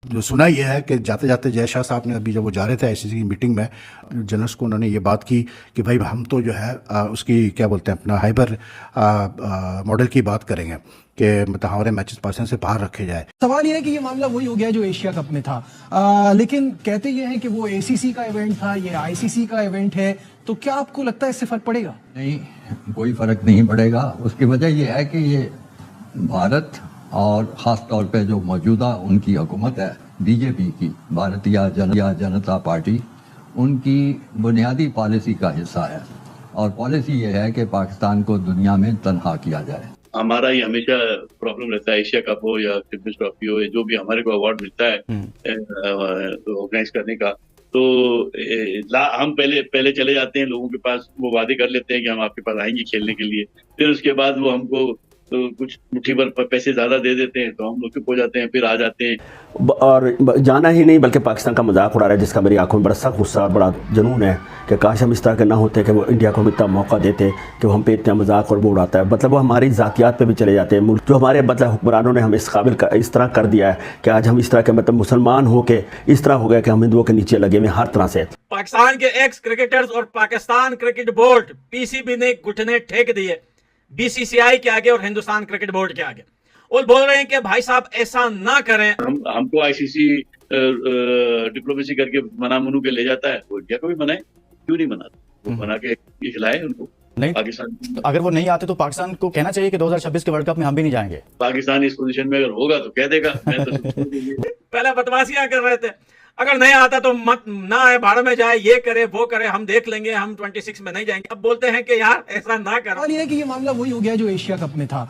جو سنا یہ ہے کہ جاتے جاتے جے شاہ صاحب نے ابھی جب وہ جا رہے تھے آئی سی سی کی میٹنگ میں جنرلس کو انہوں نے یہ بات کی کہ بھائی ہم تو جو ہے اس کی کیا بولتے ہیں اپنا ہائبر ماڈل کی بات کریں گے کہ مطلب ہمارے میچز پاکستان سے باہر رکھے جائے. سوال یہ ہے کہ یہ معاملہ وہی ہو گیا جو ایشیا کپ میں تھا، لیکن کہتے یہ ہیں کہ وہ اے سی سی کا ایونٹ تھا، یہ آئی سی سی کا ایونٹ ہے، تو کیا آپ کو لگتا ہے اس سے فرق پڑے گا؟ نہیں، کوئی فرق نہیں پڑے گا. اس کی وجہ یہ ہے کہ یہ بھارت اور خاص طور پہ جو موجودہ ان کی حکومت ہے بی جے پی کی، بھارتیہ جنتا پارٹی، ان کی بنیادی پالیسی کا حصہ ہے، اور پالیسی یہ ہے کہ پاکستان کو دنیا میں تنہا کیا جائے. ہمارا یہ ہمیشہ پرابلم رہتا ہے، ایشیا کپ ہو یا چیمپئنز ٹرافی ہو، جو بھی ہمارے کو ایوارڈ ملتا ہے آرگنائز کرنے کا، تو ہم پہلے چلے جاتے ہیں لوگوں کے پاس، وہ وعدے کر لیتے ہیں کہ ہم آپ کے پاس آئیں گے کھیلنے کے لیے، پھر اس کے بعد وہ ہم کو کچھ مٹھی بھر پیسے زیادہ دے دیتے ہیں تو ہم لوگ چپ ہو جاتے ہیں، پھر آ جاتے ہیں اور جانا ہی نہیں بلکہ پاکستان کا مذاق اڑا رہا ہے، جس کا میری آنکھوں میں بڑا سخت غصہ اور بڑا جنون ہے کہ کاش ہم اس طرح کے نہ ہوتے کہ وہ انڈیا کو ہم اتنا موقع دیتے کہ وہ ہم پہ اتنا مذاق اور وہ اڑاتا ہے. مطلب وہ ہماری ذاتیات پہ بھی چلے جاتے ہیں، جو ہمارے مطلب حکمرانوں نے ہم اس قابل اس طرح کر دیا ہے کہ آج ہم اس طرح کے مطلب مسلمان ہو کے اس طرح ہو گئے کہ ہم ہندوؤں کے نیچے لگے ہوئے ہر طرح سے. پاکستان کے ایکس کرکٹرز اور پاکستان کرکٹ بورڈ پی سی بی نے گھٹنے ٹھیک دیے بی سی سی آئی کے آگے اور ہندوستان کرکٹ بورڈ کے آگے. وہ بول رہے ہیں کہ بھائی صاحب ایسا نہ کریں. ہم کو آئی سی سی ڈپلومیسی کر کے منا منو کے لے جاتا ہے، وہ انڈیا کو بھی منائے، کیوں نہیں مناتا؟ وہ بنا کے کھلائے ان کو. نہیں پاکستان اگر وہ نہیں آتے تو پاکستان کو کہنا چاہیے کہ 2026 کے ورلڈ کپ میں ہم بھی نہیں جائیں گے. پاکستان اس پوزیشن میں اگر ہوگا تو کہہ دے گا. میں تو پہلے بدماشیاں کر رہے تھے، اگر نہیں آتا تو مت نہ آئے، بھاڑ میں جائے، یہ کرے وہ کرے، ہم دیکھ لیں گے، ہم 26 میں نہیں جائیں گے. اب بولتے ہیں کہ یار ایسا نہ کرو. سوال یہ ہے کہ یہ معاملہ وہی ہو گیا جو ایشیا کپ میں تھا،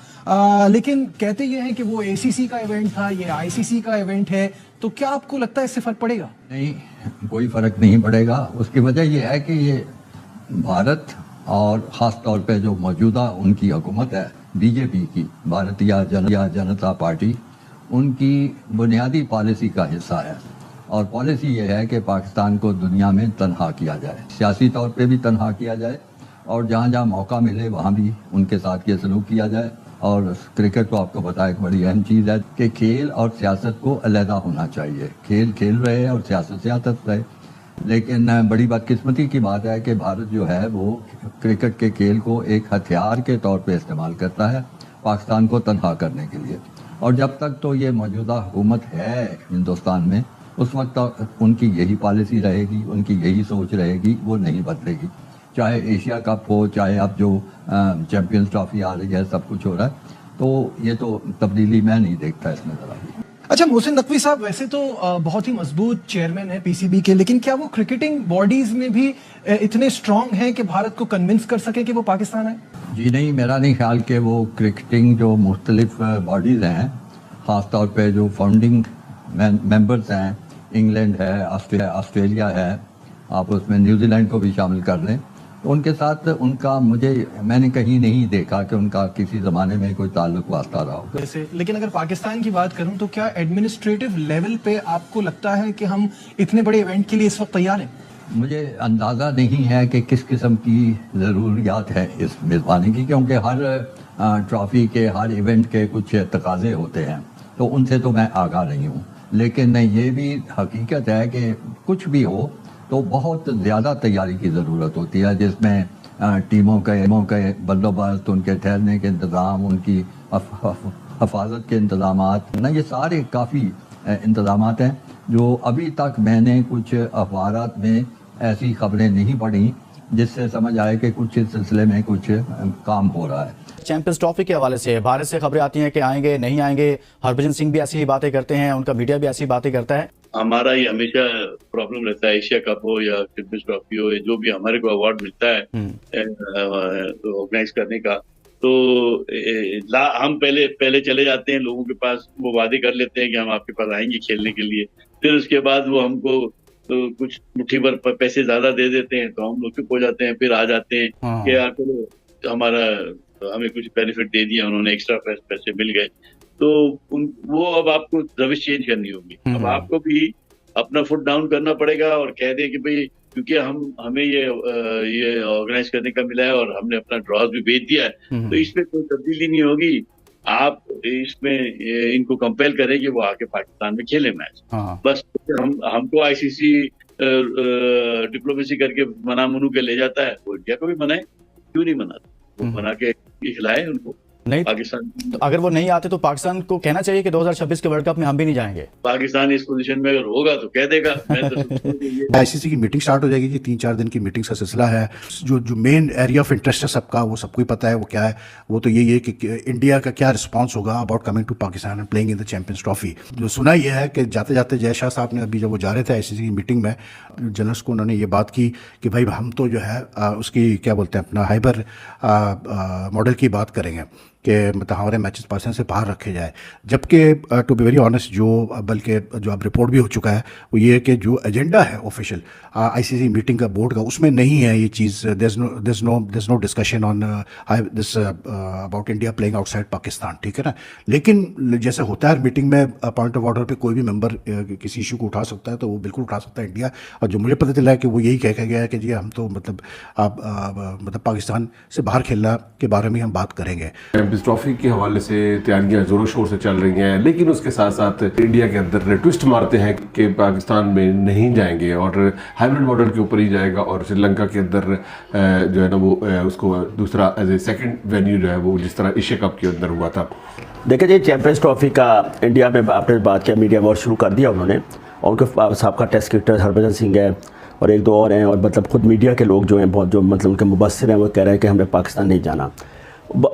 لیکن کہتے یہ ہیں کہ وہ اے سی سی کا ایونٹ تھا، یہ آئی سی سی کا ایونٹ ہے، تو کیا آپ کو لگتا ہے اس سے فرق پڑے گا؟ نہیں، کوئی فرق نہیں پڑے گا. اس کی وجہ یہ ہے کہ یہ بھارت اور خاص طور پہ جو موجودہ ان کی حکومت ہے بی جے پی کی، بھارتیہ جنتا پارٹی، ان کی بنیادی پالیسی کا حصہ ہے، اور پالیسی یہ ہے کہ پاکستان کو دنیا میں تنہا کیا جائے، سیاسی طور پہ بھی تنہا کیا جائے، اور جہاں جہاں موقع ملے وہاں بھی ان کے ساتھ یہ سلوک کیا جائے. اور کرکٹ تو آپ کو پتا ہے ایک بڑی اہم چیز ہے کہ کھیل اور سیاست کو علیحدہ ہونا چاہیے. کھیل کھیل رہے اور سیاست سیاست رہے. لیکن بڑی بدقسمتی کی بات ہے کہ بھارت جو ہے وہ کرکٹ کے کھیل کو ایک ہتھیار کے طور پہ استعمال کرتا ہے پاکستان کو تنہا کرنے کے لیے. اور جب تک تو یہ موجودہ حکومت ہے ہندوستان میں، اس وقت ان کی یہی پالیسی رہے گی، ان کی یہی سوچ رہے گی، وہ نہیں بدلے گی. چاہے ایشیا کپ ہو، چاہے اب جو چیمپئنز ٹرافی آ رہی ہے، سب کچھ ہو رہا ہے، تو یہ تو تبدیلی میں نہیں دیکھتا اس میں ذرا بھی. اچھا، محسن نقوی صاحب ویسے تو بہت ہی مضبوط چیئرمین ہے پی سی بی کے، لیکن کیا وہ کرکٹنگ باڈیز میں بھی اتنے اسٹرانگ ہیں کہ بھارت کو کنونس کر سکے کہ وہ پاکستان ہے؟ جی نہیں، میرا نہیں خیال کہ وہ کرکٹنگ جو مختلف باڈیز ہیں، خاص طور پہ جو فاؤنڈنگ ممبرز ہیں، انگلینڈ ہے، آسٹریلیا ہے، آپ اس میں نیوزی لینڈ کو بھی شامل کر لیں، تو ان کے ساتھ ان کا میں نے کہیں نہیں دیکھا کہ ان کا کسی زمانے میں کوئی تعلق واسطہ رہا ہو. ویسے لیکن اگر پاکستان کی بات کروں تو کیا ایڈمنسٹریٹو لیول پہ آپ کو لگتا ہے کہ ہم اتنے بڑے ایونٹ کے لیے اس وقت تیار ہیں؟ مجھے اندازہ نہیں ہے کہ کس قسم کی ضروریات ہے اس میزبانی کی، کیونکہ ہر ٹرافی کے، ہر ایونٹ کے کچھ تقاضے ہوتے ہیں، تو ان سے تو میں آگاہ نہیں ہوں. لیکن یہ بھی حقیقت ہے کہ کچھ بھی ہو تو بہت زیادہ تیاری کی ضرورت ہوتی ہے، جس میں ٹیموں کے بندوبست، ان کے ٹھہرنے کے انتظام، ان کی حفاظت کے انتظامات، یہ سارے کافی انتظامات ہیں جو ابھی تک میں نے کچھ اخبارات میں ایسی خبریں نہیں پڑھی جس سے سمجھ آئے کہ کچھ اس سلسلے میں کچھ کام ہو رہا ہے. چیمپئنز ٹرافی کے حوالے سے بھارت سے خبریں آتی ہیں کہ آئیں گے نہیں آئیں گے، ہربھجن سنگھ بھی ایسی ہی باتیں کرتے ہیں، ان کا میڈیا بھی ایسی باتیں کرتا ہے. ہمارا یہ ہمیشہ پرابلم رہتا ہے، ایشیا کپ ہو یا چیمپئنز ٹرافی ہو، جو بھی ہمارے کو ایوارڈ ملتا ہے آرگنائز کرنے کا، تو ہم پہلے چلے جاتے ہیں لوگوں کے پاس، وہ وعدے کر لیتے ہیں کہ ہم آپ کے پاس آئیں گے کھیلنے کے لیے، پھر اس کے بعد وہ ہم کو کچھ مٹھی بھر پیسے زیادہ دے دیتے ہیں تو ہم لوگ چپ ہو جاتے ہیں، پھر آ جاتے ہیں کہ یار چلو ہمیں کچھ بینیفٹ دے دیا انہوں نے، ایکسٹرا پیسے مل گئے. تو وہ اب آپ کو روش چینج کرنی ہوگی. اب آپ کو بھی اپنا فٹ ڈاؤن کرنا پڑے گا اور کہہ دیں کہ بھئی کیونکہ ہمیں یہ آرگنائز کرنے کا ملا ہے اور ہم نے اپنا ڈراز بھی بھیج دیا ہے، تو اس میں کوئی تبدیلی نہیں ہوگی. آپ اس میں ان کو کمپیل کریں کہ وہ آ کے پاکستان میں کھیلے میچ. بس ہم کو آئی سی سی ڈپلومیسی کر کے منو کے لے جاتا ہے, وہ انڈیا کو بھی منائے, کیوں نہیں مناتا؟ وہ بنا کے کھلائے ان کو. نہیں پاکستان اگر وہ نہیں آتے تو پاکستان کو کہنا چاہیے کہ 2026 کے ورلڈ کپ میں ہم بھی نہیں جائیں گے. پاکستان اس پوزیشن میں اگر ہوگا تو کہہ دے گا. آئی سی سی کی میٹنگ سٹارٹ ہو جائے گی جی, 3-4 دن کی میٹنگ کا سلسلہ ہے. جو مین ایریا آف انٹرسٹ ہے سب کا, وہ سب کو ہی پتہ ہے وہ کیا ہے. وہ تو یہی ہے کہ انڈیا کا کیا رسپانس ہوگا about coming to Pakistan and playing in the Champions Trophy. جو سنا یہ ہے کہ جاتے جاتے جے شاہ صاحب نے ابھی جب وہ جا رہے تھے آئی سی سی کی میٹنگ میں, جنرلس کو انہوں نے یہ بات کی کہ بھائی ہم تو جو ہے اس کی کیا بولتے ہیں اپنا ہائبر ماڈل کی بات کریں گے کہ مطلب ہمارے میچز پاکستان سے باہر رکھے جائے. جبکہ ٹو بی ویری آنیسٹ بلکہ جو اب رپورٹ بھی ہو چکا ہے وہ یہ ہے کہ جو ایجنڈا ہے official I C C meeting کا بورڈ کا, اس میں نہیں ہے یہ چیز. There is no discussion on this about India playing outside Pakistan, ٹھیک ہے نا. لیکن جیسے ہوتا ہے میٹنگ میں پوائنٹ آف آرڈر پہ کوئی بھی ممبر کسی ایشو کو اٹھا سکتا ہے, تو وہ بالکل اٹھا سکتا ہے انڈیا. اور جو مجھے پتہ چلا ہے کہ وہ یہی کہہ گیا ہے کہ جی ہم تو مطلب پاکستان سے باہر کھیلنا کے بارے میں ہم بات کریں گے. چیمپئنز ٹرافی کے حوالے سے تیاریاں زور و شور سے چل رہی ہیں, لیکن اس کے ساتھ ساتھ انڈیا کے اندر ٹوسٹ مارتے ہیں کہ پاکستان میں نہیں جائیں گے اور ہائبرڈ ماڈل کے اوپر ہی جائے گا, اور سری لنکا کے اندر جو ہے نا وہ اس کو دوسرا ایز اے سیکنڈ وینیو جو ہے وہ جس طرح ایشیا کپ کے اندر ہوا تھا. دیکھیں جی, چیمپئنز ٹرافی کا انڈیا میں آپ نے بات کیا, میڈیا وار شروع کر دیا انہوں نے, اور ان کے سابقہ ٹیسٹ کرکٹر ہربھجن سنگھ ہے اور ایک دو اور ہیں, اور مطلب خود میڈیا کے لوگ جو ہیں بہت جو مطلب ان کے مبصر ہیں وہ کہہ رہے ہیں کہ ہمیں پاکستان نہیں جانا,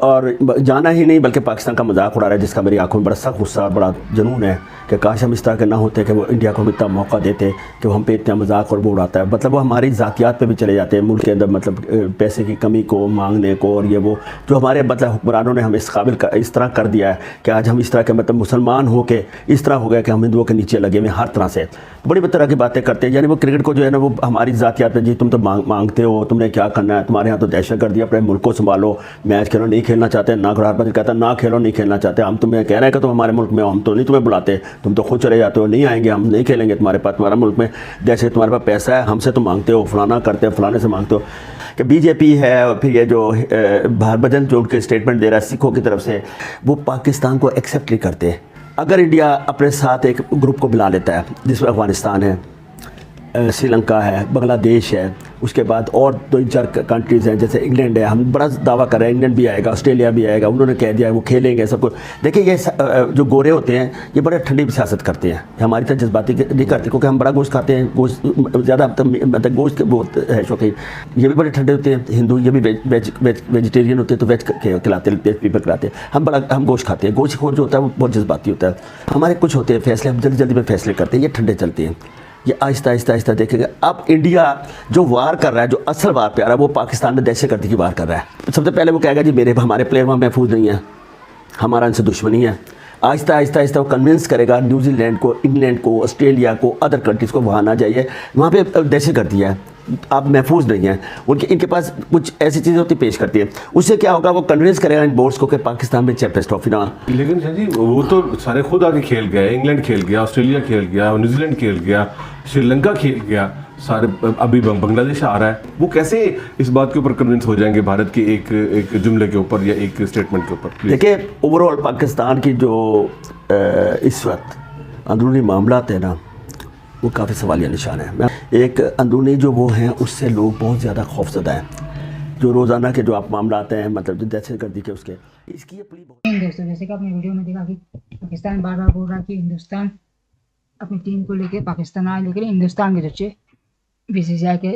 اور جانا ہی نہیں بلکہ پاکستان کا مذاق اڑا رہا ہے, جس کا میری آنکھوں میں بڑا سخت غصہ اور بڑا جنون ہے کہ کاش ہم اس طرح کے نہ ہوتے کہ وہ انڈیا کو اتنا موقع دیتے کہ وہ ہم پہ اتنا مذاق اور وہ اڑاتا ہے. مطلب وہ ہماری ذاتیات پہ بھی چلے جاتے ہیں ملک کے اندر, مطلب پیسے کی کمی کو مانگنے کو, اور یہ وہ جو ہمارے مطلب حکمرانوں نے ہمیں اس قابل اس طرح کر دیا ہے کہ آج ہم اس طرح کے مطلب مسلمان ہو کے اس طرح ہو گیا کہ ہم ہندوؤں کے نیچے لگے ہوئے ہر طرح سے بڑی طرح کی باتیں کرتے ہیں. یعنی وہ کرکٹ کو جو ہے نا وہ ہماری ذاتیات پہ, جی تم تو مانگتے ہو, تم نے کیا کرنا ہے, تمہارے یہاں تو دہشت گردی, اپنے ملک کو سنبھالو, میچ کھیلو, نہیں کھیلنا چاہتے نہ گھر کہتا ہے نہ کھیلو, نہیں کھیلنا چاہتے, ہم تمہیں کہہ رہے ہیں کہ تم ہمارے ملک میں ہو, ہم تو نہیں تمہیں بلاتے, تم تو خود چلے جاتے ہو, نہیں آئیں گے, ہم نہیں کھیلیں گے تمہارے پاس, تمہارا ملک میں جیسے تمہارے پاس پیسہ ہے ہم سے تم مانگتے ہو, فلانا کرتے ہو, فلانے سے مانگتے ہو. کہ بی جے پی ہے, اور پھر یہ جو ہربھجن جو ان کے اسٹیٹمنٹ دے رہا ہے سکھوں کی طرف سے, وہ پاکستان کو ایکسیپٹ نہیں کرتے. اگر انڈیا اپنے ساتھ ایک گروپ کو بلا لیتا ہے جس میں افغانستان ہے, سری لنکا ہے, بنگلہ دیش ہے, اس کے بعد اور 2-4 کنٹریز ہیں جیسے انگلینڈ ہے, ہم بڑا دعویٰ کر رہے ہیں انگلینڈ بھی آئے گا, آسٹریلیا بھی آئے گا, انہوں نے کہہ دیا وہ کھیلیں گے سب کچھ. دیکھیں یہ جو گورے ہوتے ہیں یہ بڑے ٹھنڈی سیاست کرتے ہیں, ہماری طرح جذباتی نہیں کرتے, کیونکہ ہم بڑا گوشت کھاتے ہیں, گوشت زیادہ مطلب گوشت کے بہت ہے شوقین. یہ بھی بڑے ٹھنڈے ہوتے ہیں, ہندو یہ بھی ویجیٹیرین ہوتے ہیں تو ویج کھلاتے ہیں, ویج پیپل کھلاتے ہیں. ہم گوشت کھاتے ہیں, گوشت خور جو ہوتا ہے وہ بہت جذباتی ہوتا ہے. ہمارے کچھ ہوتے ہیں فیصلے, ہم جلدی میں فیصلے کرتے ہیں, یہ ٹھنڈے چلتے ہیں. یہ آہستہ آہستہ دیکھیں گے. اب انڈیا جو وار کر رہا ہے, جو اصل وار پہ آ رہا ہے, وہ پاکستان میں دہشت گردی کی وار کر رہا ہے. سب سے پہلے وہ کہے گا جی ہمارے پلیئر وہاں محفوظ نہیں ہیں, ہمارا ان سے دشمنی ہے. آہستہ آہستہ وہ کنونس کرے گا نیوزی لینڈ کو, انگلینڈ کو, آسٹریلیا کو, ادر کنٹریز کو وہاں نہ جائیے, وہاں پہ دہشت گردی ہے, آپ محفوظ نہیں ہیں. ان کے پاس کچھ ایسی چیزیں ہوتی پیش کرتی ہیں. اس سے کیا ہوگا, وہ کنونس کرے گا ان بورڈس کو کہ پاکستان میں چیمپئنز ٹرافی نہ. لیکن جی وہ تو سارے خود آ کے کھیل گئے, انگلینڈ کھیل گیا, آسٹریلیا کھیل گیا, نیوزی لینڈ کھیل گیا, سری لنکا کھیل گیا, سارے ابھی بنگلہ دیش آ رہا ہے. وہ کیسے اس بات کے اوپر کنونس ہو جائیں گے بھارت کے ایک جملے کے اوپر یا ایک اسٹیٹمنٹ کے اوپر؟ دیکھیں اوور آل پاکستان کی جو اس وقت اندرونی معاملات ہیں نا وہ کافی سوالیہ نشان ہیں. ایک اندرونی جو وہ ہیں اس سے لوگ بہت زیادہ خوفزدہ ہیں. جو روزانہ کے جو آپ معاملات ہیں مطلب جو دہشت گردی کے اس کے اس کی اپنی دوستوں جیسے کہ آپ نے ویڈیو میں دیکھا کہ پاکستان بار بار بول رہا کہ ہندوستان اپنی ٹیم کو لے کے پاکستان آئے, لیکن ہندوستان کے جو بی سی سی آئی کے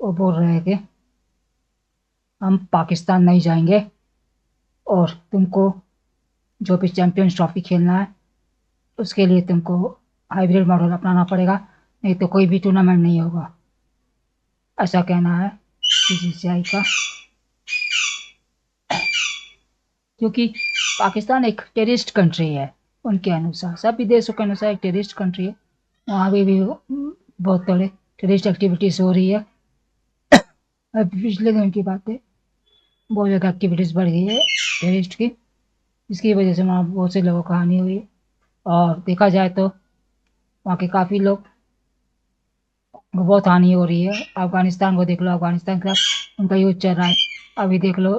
وہ بول رہے ہیں کہ ہم پاکستان نہیں جائیں گے اور تم کو جو بھی چیمپئنز ٹرافی کھیلنا ہے اس کے لیے تم کو ہائیبریڈ ماڈل اپنانا پڑے گا, نہیں تو کوئی بھی ٹورنامنٹ نہیں ہوگا. ایسا کہنا ہے بی سی سی آئی کا, کیونکہ پاکستان ایک ٹیررسٹ کنٹری ہے ان کے انوسار, سبھی دیشوں کے انوسار ایک ٹیررسٹ کنٹری ہے. وہاں بھی بہت بڑے ٹیررسٹ ایکٹیویٹیز ہو رہی ہے. پچھلے دن کی بات ہے, بہت زیادہ ایکٹیویٹیز بڑھ گئی ہے ٹیررسٹ کی, جس کی وجہ سے وہاں بہت سے لوگوں کا ہانی ہوئی. اور دیکھا جائے تو وہاں کے کافی لوگ بہت ہانی ہو رہی ہے. افغانستان کو دیکھ لو, افغانستان کا ان کا یوز چل رہا ہے. ابھی دیکھ لو